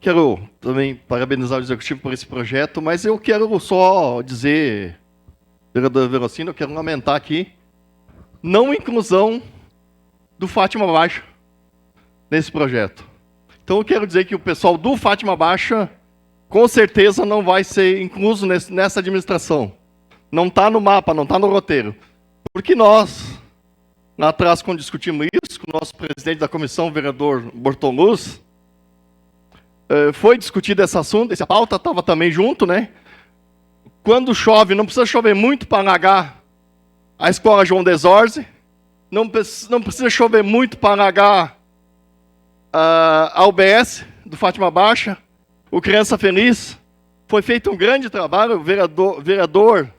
Quero também parabenizar o Executivo por esse projeto, mas eu quero só dizer, vereador Verocino, eu quero lamentar aqui, não inclusão do Fátima Baixa nesse projeto. Então eu quero dizer que o pessoal do Fátima Baixa, com certeza não vai ser incluso nessa administração. Não está no mapa, não está no roteiro. Porque nós, lá atrás, quando discutimos isso, com o nosso presidente da comissão, o vereador Bortoluz, foi discutido esse assunto, essa pauta estava também junto, né? Quando chove, não precisa chover muito para alagar a escola João Desorze, não precisa chover muito para alagar a UBS do Fátima Baixa, o Criança Feliz. Foi feito um grande trabalho, o vereador,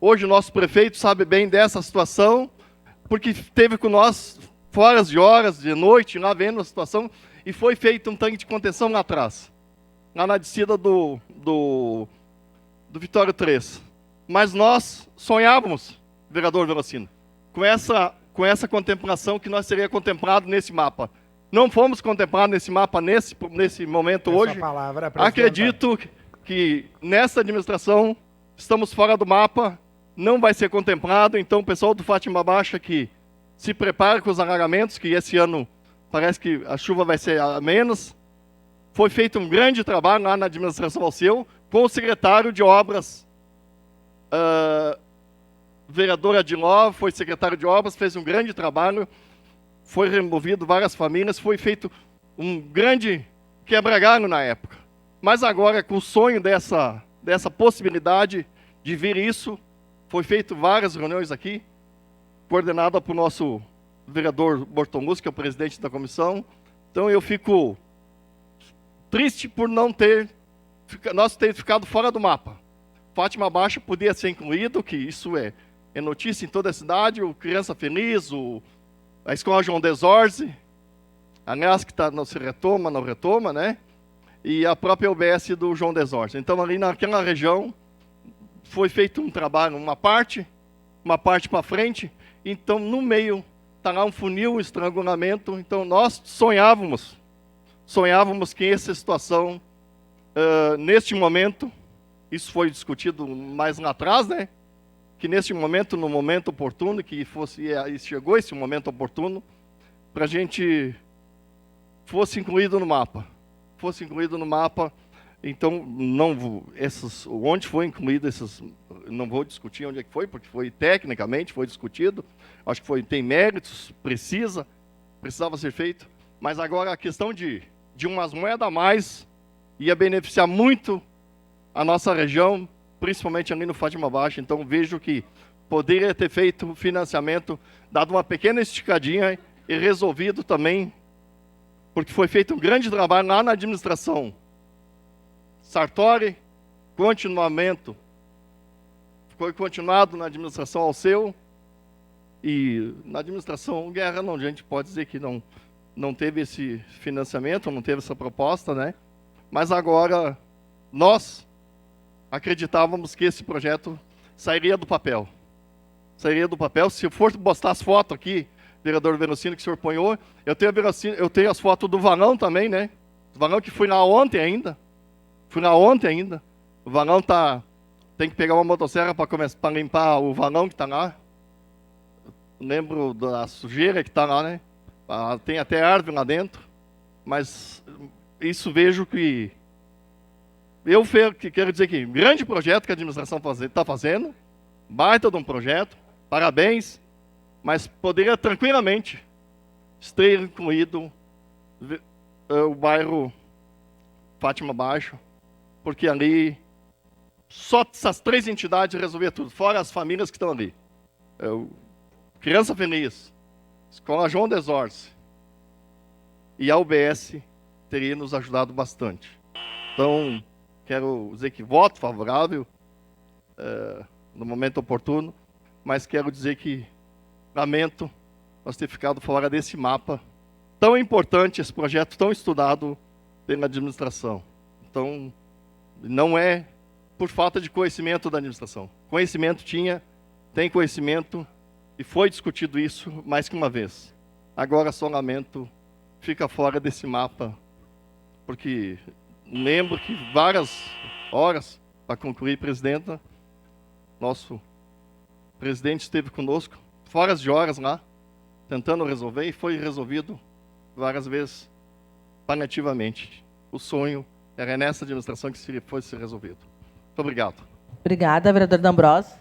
hoje o nosso prefeito sabe bem dessa situação, porque esteve com nós horas de horas, de noite, lá vendo a situação, e foi feito um tanque de contenção lá atrás, lá na descida do Vitório 3. Mas nós sonhávamos, vereador Verocino, com essa contemplação que nós seria contemplado nesse mapa. Não fomos contemplados nesse mapa nesse momento hoje. Acredito que nessa administração estamos fora do mapa, não vai ser contemplado, então o pessoal do Fátima Baixa que se prepara com os alagamentos, que esse ano parece que a chuva vai ser a menos. Foi feito um grande trabalho lá na administração Alceu, com o secretário de obras, vereador Adiló, foi secretário de obras, fez um grande trabalho, foi removido várias famílias, foi feito um grande quebra-galho na época. Mas agora, com o sonho dessa possibilidade de vir isso, foi feito várias reuniões aqui, coordenada por nosso vereador Bortoluz, que é o presidente da comissão. Então eu fico triste por nós ter ficado fora do mapa. Fátima Baixa podia ser incluído, que isso é notícia em toda a cidade, o Criança Feliz, a Escola João Desorze, aliás, que não se retoma, não retoma, né? E a própria UBS do João Desorze. Então ali naquela região foi feito um trabalho, uma parte para frente, então no meio está lá um funil, um estrangulamento. Então nós sonhávamos que essa situação, neste momento, isso foi discutido mais lá atrás, né? Que neste momento, no momento oportuno, chegou esse momento oportuno, para a gente fosse incluído no mapa. Então, onde foi incluído esses, não vou discutir onde é que foi, porque tecnicamente foi discutido, acho que tem méritos, precisava ser feito, mas agora a questão de umas moedas a mais ia beneficiar muito a nossa região, principalmente ali no Fátima Baixa. Então vejo que poderia ter feito financiamento, dado uma pequena esticadinha e resolvido também, porque foi feito um grande trabalho lá na administração Sartori, foi continuado na administração Alceu, e na administração Guerra, não, a gente pode dizer que não teve esse financiamento, não teve essa proposta, né? Mas agora nós acreditávamos que esse projeto sairia do papel. Se eu for postar as fotos aqui, vereador Verocino, que o senhor ponhou, eu tenho as fotos do Valão também, né? O Valão que fui lá ontem ainda. O Valão tem que pegar uma motosserra para limpar o Valão que está lá. Lembro da sujeira que está lá, né? Tem até árvore lá dentro. Mas isso vejo que quero dizer que grande projeto que a administração está fazendo, baita de um projeto, parabéns, mas poderia tranquilamente ter incluído o bairro Fátima Baixa, porque ali só essas 3 entidades resolviam tudo, fora as famílias que estão ali. Criança Feliz, Escola João Desorze e a UBS teria nos ajudado bastante. Então, quero dizer que voto favorável no momento oportuno, mas quero dizer que lamento nós ter ficado fora desse mapa tão importante, esse projeto tão estudado pela administração. Então, não é por falta de conhecimento da administração. Conhecimento tem conhecimento, e foi discutido isso mais que uma vez. Agora só lamento, fica fora desse mapa, porque lembro que várias horas para concluir, presidenta, nosso presidente esteve conosco, fora de horas lá, tentando resolver, e foi resolvido várias vezes paliativamente. O sonho era nessa administração que fosse resolvido. Muito obrigado. Obrigada, vereador D'Ambrosio.